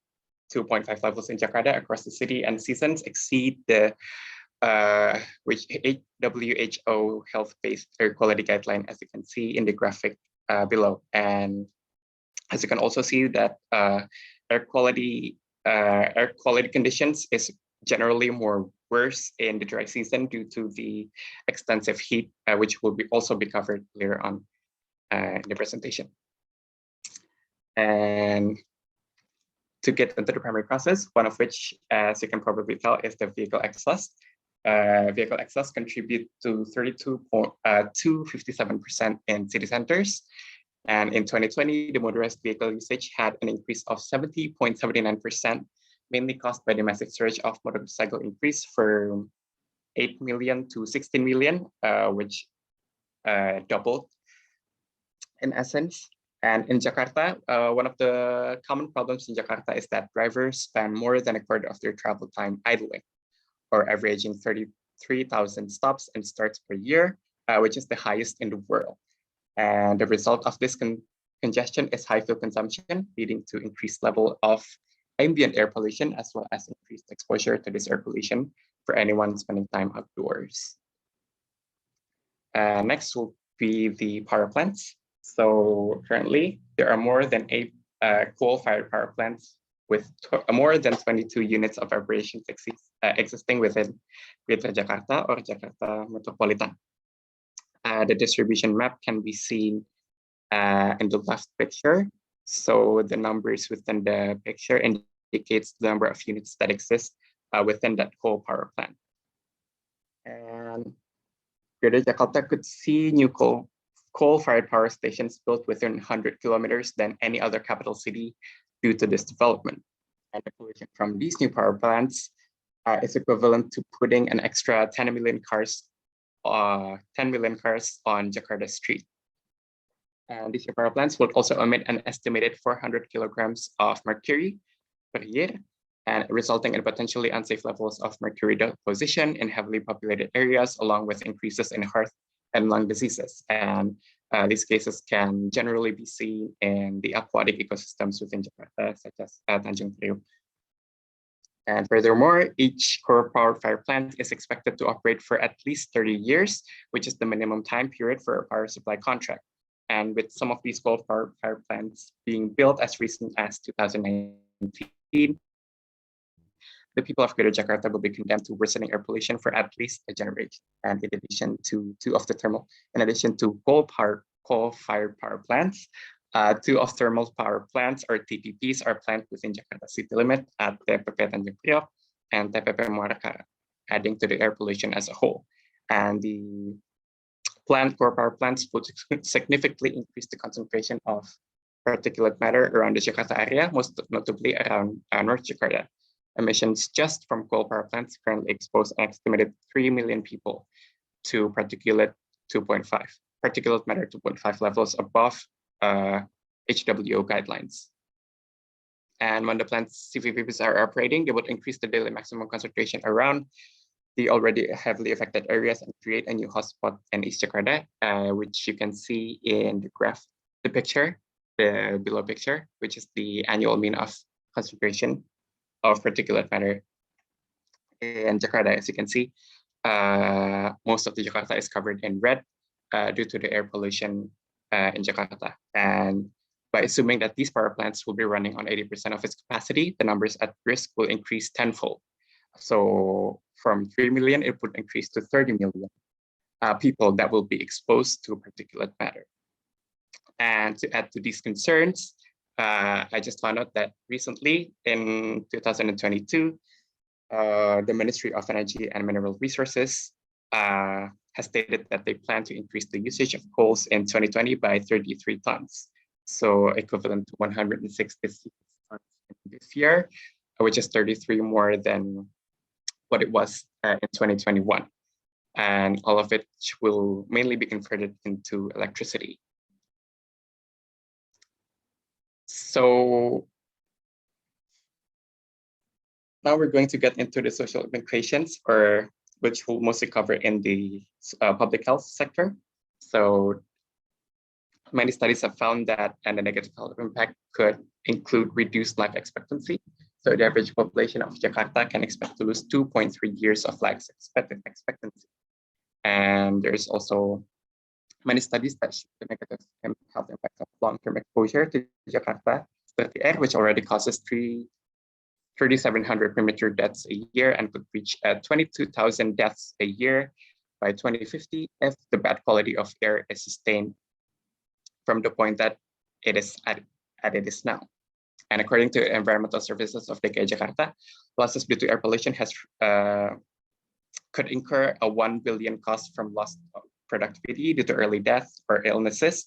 2.5 levels in Jakarta across the city and seasons exceed the WHO health-based air quality guideline, as you can see in the graphic below. And as you can also see that air quality conditions is generally more worse in the dry season due to the extensive heat, which will also be covered later on in the presentation. And to get into the primary process, one of which, as you can probably tell, is the vehicle exhaust. Vehicle exhaust contribute to 57% in city centers. And in 2020, the motorized vehicle usage had an increase of 70.79%, mainly caused by the massive surge of motorcycle increase from 8 million to 16 million, which doubled in essence. And in Jakarta, one of the common problems in Jakarta is that drivers spend more than a quarter of their travel time idling, or averaging 33,000 stops and starts per year, which is the highest in the world. And the result of this congestion is high fuel consumption, leading to increased level of ambient air pollution, as well as increased exposure to this air pollution for anyone spending time outdoors. Next will be the power plants. So currently, there are more than 8 coal-fired power plants with more than 22 units of operations existing within Greater Jakarta or Jakarta Metropolitan. The distribution map can be seen in the left picture. So the numbers within the picture indicates the number of units that exist within that coal power plant. And Greater Jakarta could see new coal-fired power stations built within 100 kilometers than any other capital city due to this development. And the pollution from these new power plants is equivalent to putting an extra 10 million cars on Jakarta street. And these power plants will also emit an estimated 400 kilograms of mercury per year, and resulting in potentially unsafe levels of mercury deposition in heavily populated areas, along with increases in heart and lung diseases. And these cases can generally be seen in the aquatic ecosystems within Jakarta, such as Tanjung Priok. And furthermore, each core power-fired plant is expected to operate for at least 30 years, which is the minimum time period for a power supply contract. And with some of these coal power plants being built as recent as 2019, the people of Greater Jakarta will be condemned to worsening air pollution for at least a generation. And in addition to coal-fired power plants, two of thermal power plants, or TPPs, are planned within Jakarta city limit at TPP Tanjung Priok and TPP Muara, adding to the air pollution as a whole. And the core power plants would significantly increase the concentration of particulate matter around the Jakarta area, most notably around North Jakarta. Emissions just from coal power plants currently expose an estimated 3 million people to particulate matter 2.5 levels above HWO guidelines. And when the plant's CVPs are operating, they would increase the daily maximum concentration around the already heavily affected areas and create a new hotspot in East Jakarta, which you can see in the graph, the below picture, which is the annual mean of concentration of particulate matter in Jakarta. As you can see, most of the Jakarta is covered in red due to the air pollution in Jakarta. And by assuming that these power plants will be running on 80% of its capacity, the numbers at risk will increase tenfold. So from 3 million, it would increase to 30 million people that will be exposed to particulate matter. And to add to these concerns, I just found out that recently in 2022, the Ministry of Energy and Mineral Resources has stated that they plan to increase the usage of coals in 2020 by 33 tons. So equivalent to 166 tons this year, which is 33 more than what it was in 2021. And all of it will mainly be converted into electricity. So now we're going to get into the social implications, which we'll mostly cover in the public health sector. So many studies have found that the negative health impact could include reduced life expectancy. So the average population of Jakarta can expect to lose 2.3 years of life expectancy. And there's also many studies that show the negative health impact of long-term exposure to Jakarta, which already causes 3,700 premature deaths a year and could reach 22,000 deaths a year by 2050 if the bad quality of air is sustained from the point that it is at it is now. And according to Environmental Services of DKI Jakarta, losses due to air pollution could incur a 1 billion cost from lost productivity due to early death or illnesses.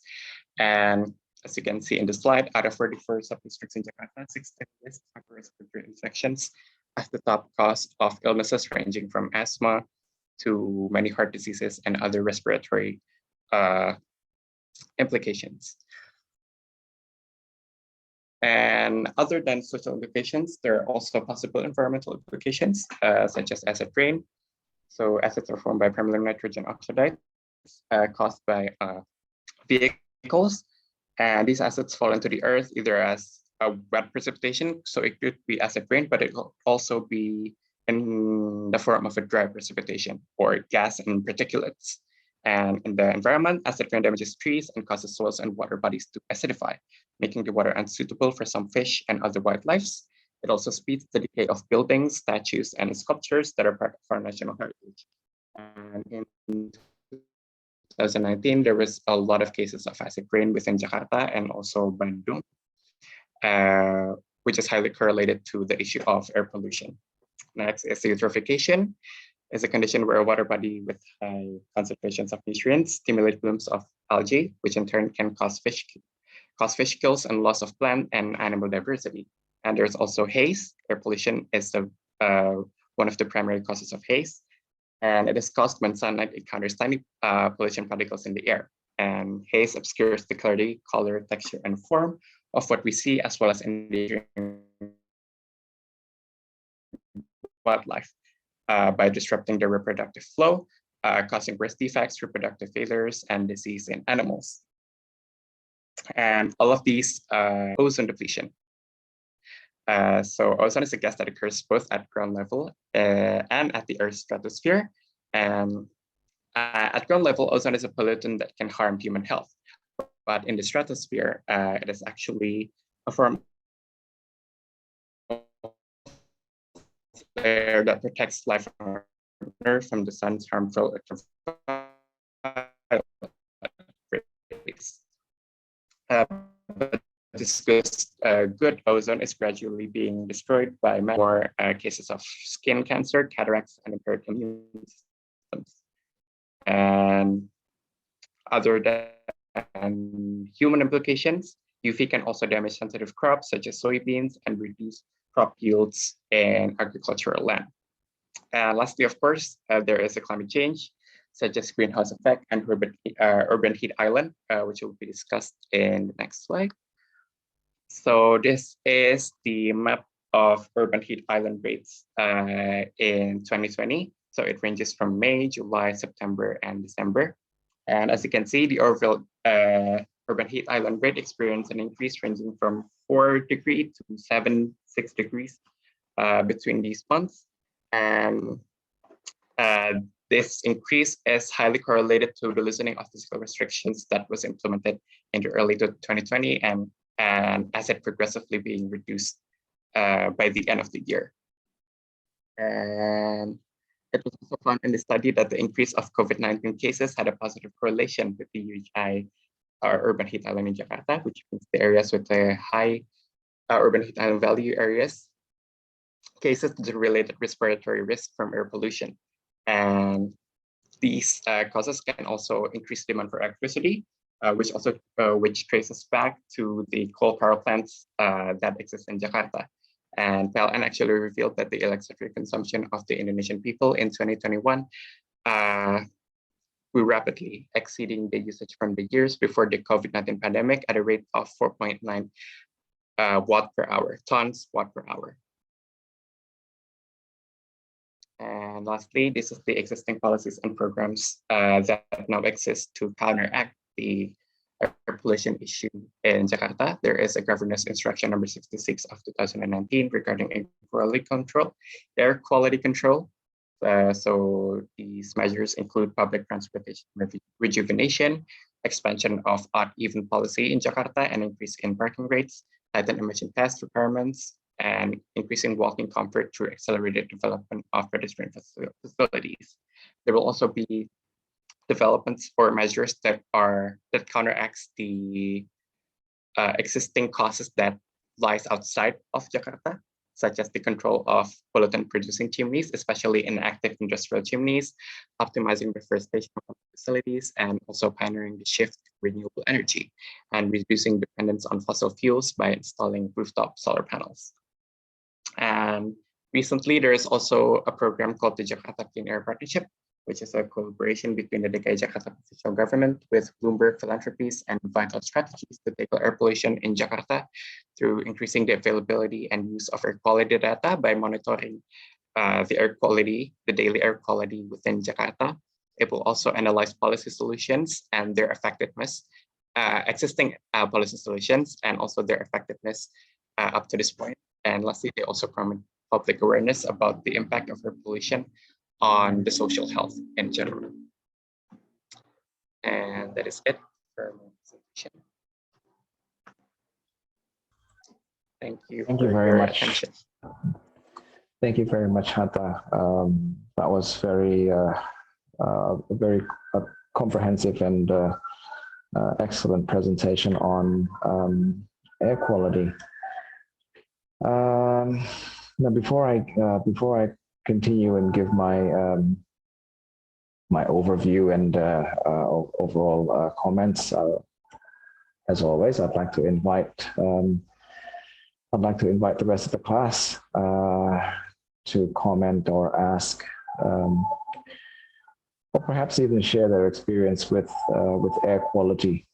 And as you can see in the slide, out of 44 sub-districts in Jakarta, 16 list upper respiratory infections as the top cause of illnesses ranging from asthma to many heart diseases and other respiratory implications. And other than social implications, there are also possible environmental implications, such as acid rain. So acids are formed by primarily nitrogen oxides caused by vehicles. And these acids fall into the earth either as a wet precipitation, so it could be acid rain, but it will also be in the form of a dry precipitation or gas and particulates. And in the environment, acid rain damages trees and causes soils and water bodies to acidify, making the water unsuitable for some fish and other wildlife. It also speeds the decay of buildings, statues, and sculptures that are part of our national heritage. And in 2019, there was a lot of cases of acid rain within Jakarta and also Bandung, which is highly correlated to the issue of air pollution. Next is eutrophication. Is a condition where a water body with high concentrations of nutrients stimulate blooms of algae, which in turn can cause fish kills and loss of plant and animal diversity. And there's also haze. Air pollution is one of the primary causes of haze. And it is caused when sunlight encounters tiny pollution particles in the air. And haze obscures the clarity, color, texture, and form of what we see, as well as endangering wildlife by disrupting the reproductive flow, causing birth defects, reproductive failures, and disease in animals. And all of these ozone depletion. So ozone is a gas that occurs both at ground level and at the Earth's stratosphere. And at ground level, ozone is a pollutant that can harm human health. But in the stratosphere, it is actually a form of layer that protects life on Earth from the sun's harmful rays. But this good ozone is gradually being destroyed by more cases of skin cancer, cataracts, and impaired immune systems. And other than human implications, UV can also damage sensitive crops such as soybeans and reduce crop yields in agricultural land. And lastly, of course, there is a climate change, such as greenhouse effect and urban heat island, which will be discussed in the next slide. So this is the map of urban heat island rates in 2020. So it ranges from May, July, September, and December. And as you can see, the overall urban heat island rate experienced an increase ranging from 4 degrees to 6 degrees between these months. And this increase is highly correlated to the loosening of physical restrictions that was implemented in the early 2020 and as it progressively being reduced by the end of the year. And it was also found in the study that the increase of COVID-19 cases had a positive correlation with the UHI, urban heat island in Jakarta, which means the areas with the high urban heat island value areas, cases to the related respiratory risk from air pollution. And these causes can also increase demand for electricity, which traces back to the coal power plants that exist in Jakarta. And PLN actually revealed that the electricity consumption of the Indonesian people in 2021 grew rapidly, exceeding the usage from the years before the COVID-19 pandemic at a rate of 4.9 tons watt per hour. And lastly, this is the existing policies and programs that now exist to counteract the air pollution issue in Jakarta. There is a Governor's Instruction number 66 of 2019 regarding air quality control. So these measures include public transportation rejuvenation, expansion of odd-even policy in Jakarta, and increase in parking rates, tighten emission test requirements, and increasing walking comfort through accelerated development of pedestrian facilities. There will also be developments or measures that counteracts the existing causes that lies outside of Jakarta, such as the control of pollutant-producing chimneys, especially inactive industrial chimneys, optimizing reforestation facilities, and also pioneering the shift to renewable energy, and reducing dependence on fossil fuels by installing rooftop solar panels. And recently, there is also a program called the Jakarta Clean Air Partnership, which is a collaboration between the DKI Jakarta provincial government with Bloomberg Philanthropies and Vital Strategies to tackle air pollution in Jakarta through increasing the availability and use of air quality data by monitoring the daily air quality within Jakarta. It will also analyze policy solutions and their effectiveness, existing policy solutions, and also their effectiveness up to this point. And lastly, they also promote public awareness about the impact of air pollution on the social health in general. And that is it for my presentation. Thank you. Thank you very much. Attention. Thank you very much, Hatta. That was very comprehensive and excellent presentation on air quality. Now, before I continue and give my my overview and overall comments. As always, I'd like to invite the rest of the class to comment or ask, or perhaps even share their experience with air quality,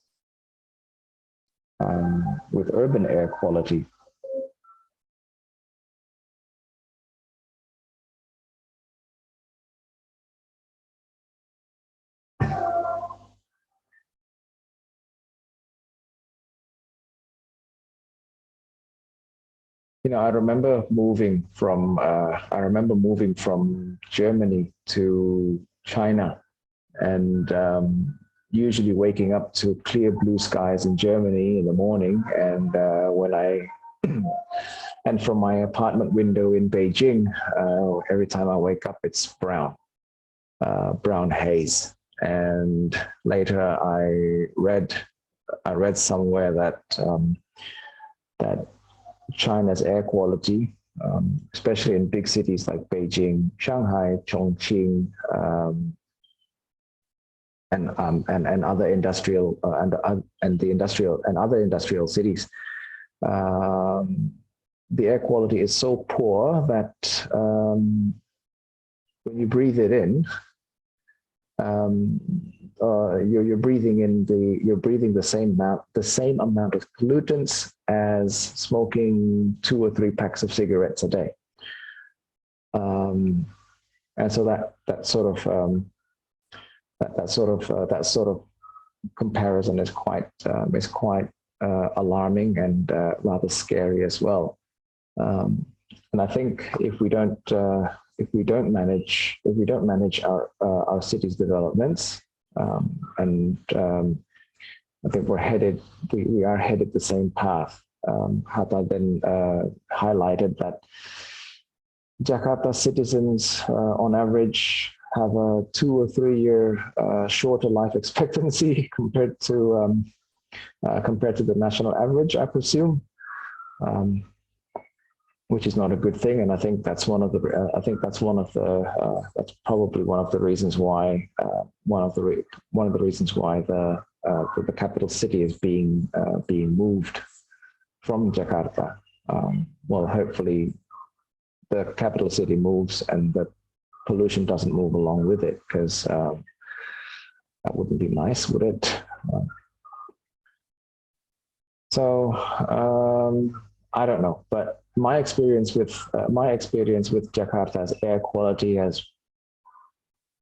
with urban air quality. You know, I remember moving from Germany to China, and usually waking up to clear blue skies in Germany in the morning, and and from my apartment window in Beijing, every time I wake up, it's brown haze. And later I read somewhere that that China's air quality, especially in big cities like Beijing, Shanghai, Chongqing, and other industrial other industrial cities, the air quality is so poor that when you breathe it in, you're breathing the same amount of pollutants as smoking 2 or 3 packs of cigarettes a day, and so that sort of comparison is quite alarming and rather scary as well. And I think if we don't manage our city's developments, I think we are headed the same path. Hatta then highlighted that Jakarta citizens on average have a 2 or 3 year shorter life expectancy compared to the national average, I presume, which is not a good thing. And I think that's probably one of the reasons why the capital city is being moved from Jakarta. Well, hopefully the capital city moves and the pollution doesn't move along with it, because that wouldn't be nice, would it? So I don't know, but my experience with Jakarta's air quality has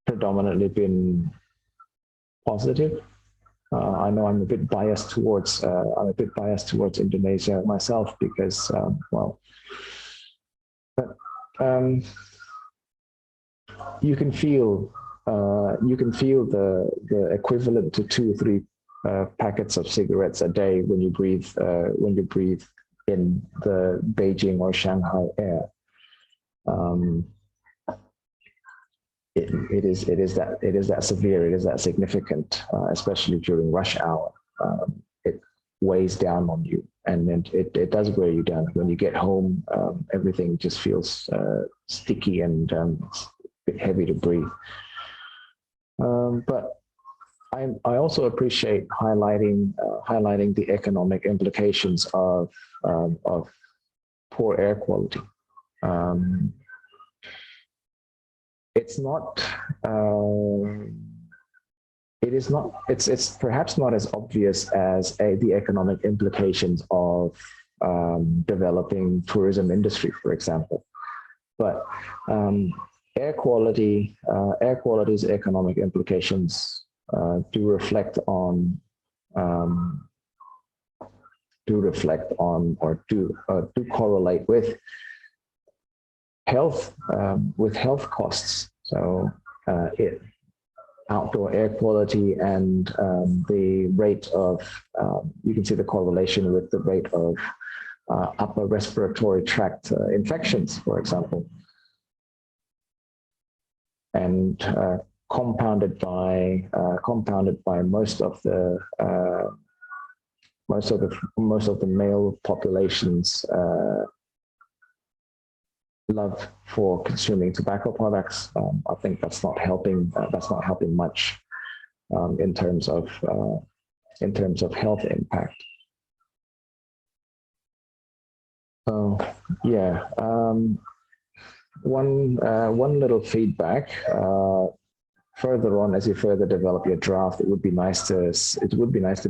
predominantly been positive. I know I'm a bit biased towards Indonesia myself, because you can feel the equivalent to 2 or 3 packets of cigarettes a day when you breathe in the Beijing or Shanghai air. It is that severe. It is that significant, especially during rush hour. It weighs down on you, and it does wear you down. When you get home, everything just feels sticky and it's a bit heavy to breathe. But I also appreciate highlighting the economic implications of poor air quality. It's perhaps not as obvious as the economic implications of developing tourism industry, for example. But air quality's economic implications do reflect on or do correlate with health costs. So outdoor air quality and the rate of you can see the correlation with the rate of upper respiratory tract infections, for example, and compounded by most of the male population's love for consuming tobacco products. I think that's not helping. That's not helping much in terms of health impact. So yeah, one little feedback. Further on, as you further develop your draft, it would be nice to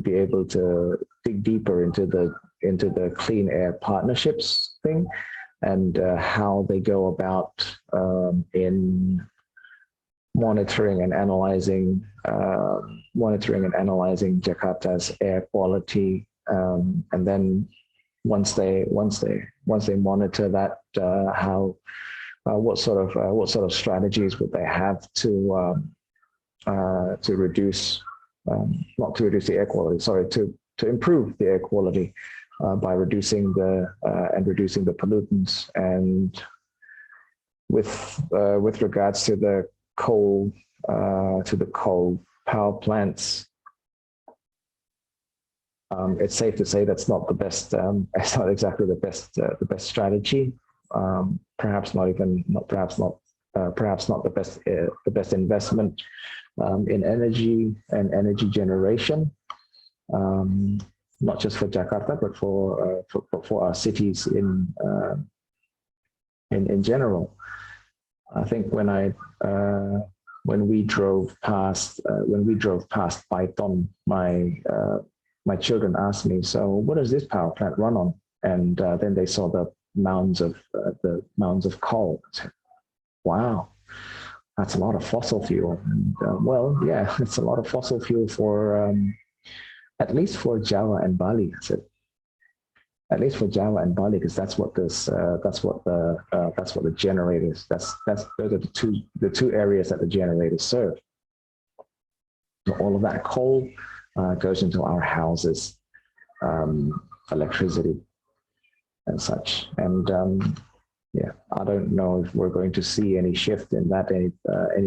be able to dig deeper into the clean air partnerships thing, and how they go about in monitoring and analyzing Jakarta's air quality, and then once they monitor that, what sort of strategies would they have to reduce, not to reduce the air quality, sorry, to improve the air quality by reducing the pollutants. And with regards to the coal power plants, it's safe to say that's not the best. It's not exactly the best strategy. Perhaps not the best investment in energy and energy generation, not just for Jakarta, but for our cities in general. I think when we drove past Python, my children asked me, "So what does this power plant run on?" And then they saw the mounds of coal. I said, "Wow, that's a lot of fossil fuel." And well, yeah, it's a lot of fossil fuel for at least for Java and Bali. I said, at least for Java and Bali, because that's what the generators. Those are the two areas that the generators serve. So all of that coal goes into our houses, electricity and such. And yeah, I don't know if we're going to see any shift in that, any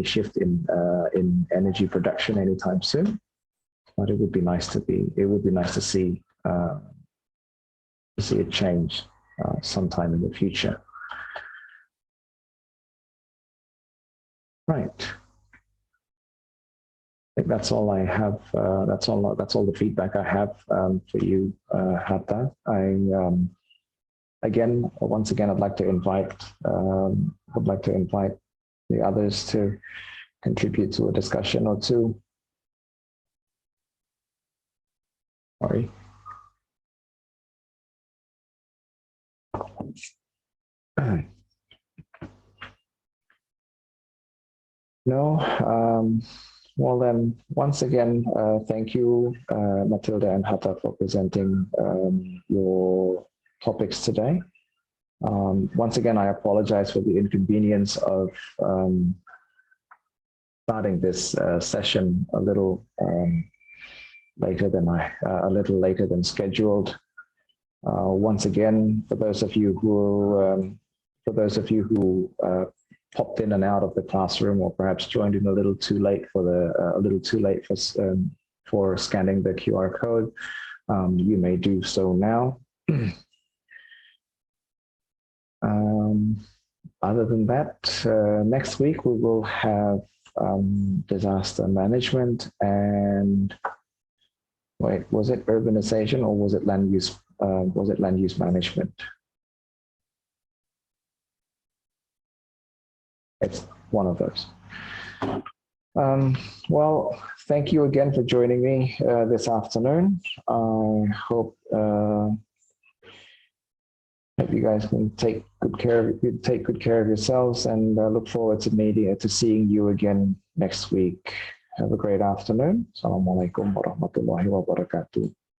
shift in energy production anytime soon. But it would be nice to see a change sometime in the future. Right. I think that's all I have. That's all the feedback I have for you, Hatta. Once again, I'd like to invite the others to contribute to a discussion or two. Sorry. No. Well then, once again, thank you, Matilda and Hatta, for presenting your topics today. Once again, I apologize for the inconvenience of starting this session a little later than scheduled. Once again, for those of you who popped in and out of the classroom, or perhaps joined in a little too late for scanning the QR code, you may do so now. Other than that, next week we will have disaster management and, wait, was it urbanization or was it land use? Was it land use management? It's one of those. Well, thank you again for joining me this afternoon. I hope you guys can take good care of yourselves, and look forward to seeing you again next week. Have a great afternoon. Assalamualaikum warahmatullahi wabarakatuh.